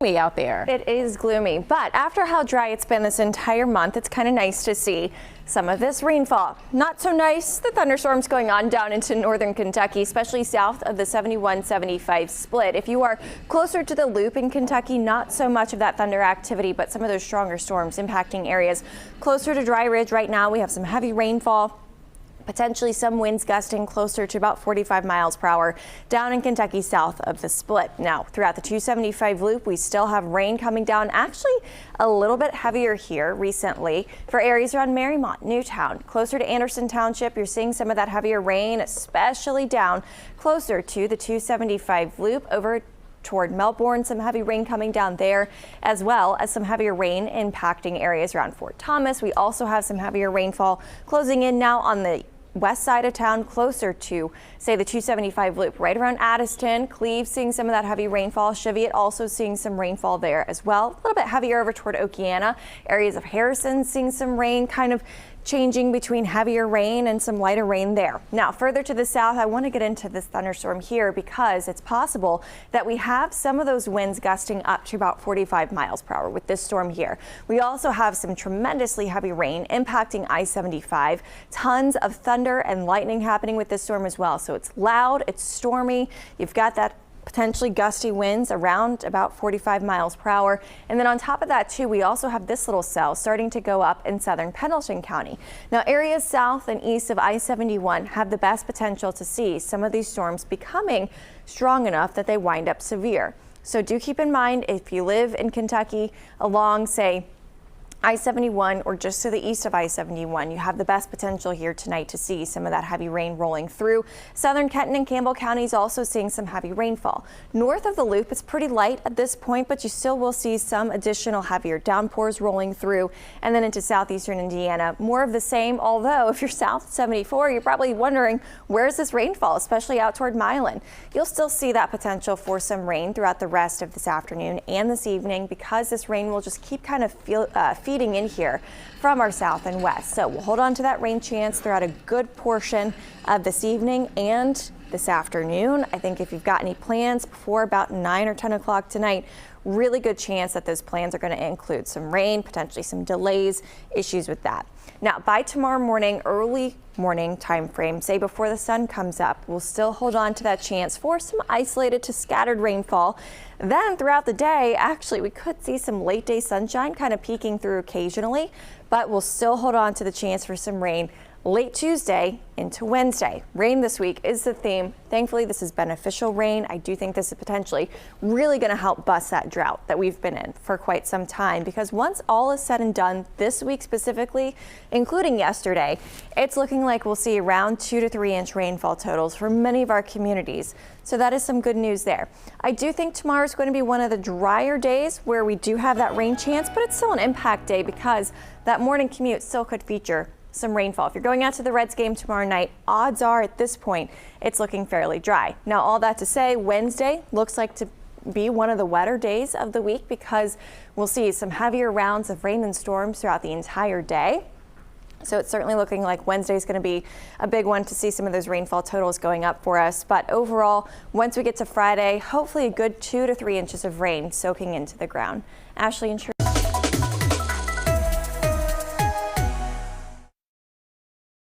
gloomy out there. It is gloomy, but after how dry it's been this entire month, it's kind of nice to see some of this rainfall. Not so nice, the thunderstorms going on down into northern Kentucky, especially south of the 71-75 split. If you are closer to the loop in Kentucky, not so much of that thunder activity, but some of those stronger storms impacting areas closer to Dry Ridge. Right now we have some heavy rainfall. Potentially some winds gusting closer to about 45 miles per hour down in Kentucky south of the split. Now, throughout the 275 loop, we still have rain coming down, actually a little bit heavier here recently for areas around Mariemont, Newtown. Closer to Anderson Township, you're seeing some of that heavier rain, especially down closer to the 275 loop over toward Melbourne. Some heavy rain coming down there, as well as some heavier rain impacting areas around Fort Thomas. We also have some heavier rainfall closing in now on the west side of town, closer to, say, the 275 loop, right around Addiston. Cleve seeing some of that heavy rainfall. Cheviot also seeing some rainfall there as well. A little bit heavier over toward Okeana. Areas of Harrison seeing some rain, kind of changing between heavier rain and some lighter rain there. Now, further to the south, I want to get into this thunderstorm here because it's possible that we have some of those winds gusting up to about 45 miles per hour with this storm here. We also have some tremendously heavy rain impacting I-75. Tons of thunder and lightning happening with this storm as well. So it's loud, it's stormy. You've got that potentially gusty winds around about 45 miles per hour. And then on top of that, too, we also have this little cell starting to go up in southern Pendleton County. Now, areas south and east of I-71 have the best potential to see some of these storms becoming strong enough that they wind up severe. So do keep in mind, if you live in Kentucky along, say, I-71 or just to the east of I-71, you have the best potential here tonight to see some of that heavy rain rolling through. Southern Kenton and Campbell counties also seeing some heavy rainfall. North of the loop, it's pretty light at this point, but you still will see some additional heavier downpours rolling through. And then into southeastern Indiana, more of the same. Although if you're south of 74, you're probably wondering, where's this rainfall, especially out toward Milan? You'll still see that potential for some rain throughout the rest of this afternoon and this evening because this rain will just keep kind of feeding in here from our south and west. So we'll hold on to that rain chance throughout a good portion of this evening and this afternoon. I think if you've got any plans before about 9 or 10 o'clock tonight, really good chance that those plans are going to include some rain, potentially some delays, issues with that. Now, by tomorrow morning, early morning time frame, say before the sun comes up, we'll still hold on to that chance for some isolated to scattered rainfall. Then throughout the day, actually, we could see some late day sunshine kind of peeking through occasionally, but we'll still hold on to the chance for some rain late Tuesday into Wednesday. Rain this week is the theme. Thankfully, this is beneficial rain. I do think this is potentially really going to help bust that drought that we've been in for quite some time, because once all is said and done this week specifically, including yesterday, it's looking like we'll see around 2 to 3 inch rainfall totals for many of our communities. So that is some good news there. I do think tomorrow is going to be one of the drier days where we do have that rain chance, but it's still an impact day because that morning commute still could feature some rainfall. If you're going out to the Reds game tomorrow night, odds are at this point it's looking fairly dry. Now, all that to say, Wednesday looks like to be one of the wetter days of the week because we'll see some heavier rounds of rain and storms throughout the entire day. So it's certainly looking like Wednesday is going to be a big one to see some of those rainfall totals going up for us. But overall, once we get to Friday, hopefully a good 2 to 3 inches of rain soaking into the ground. Ashley and Shirley.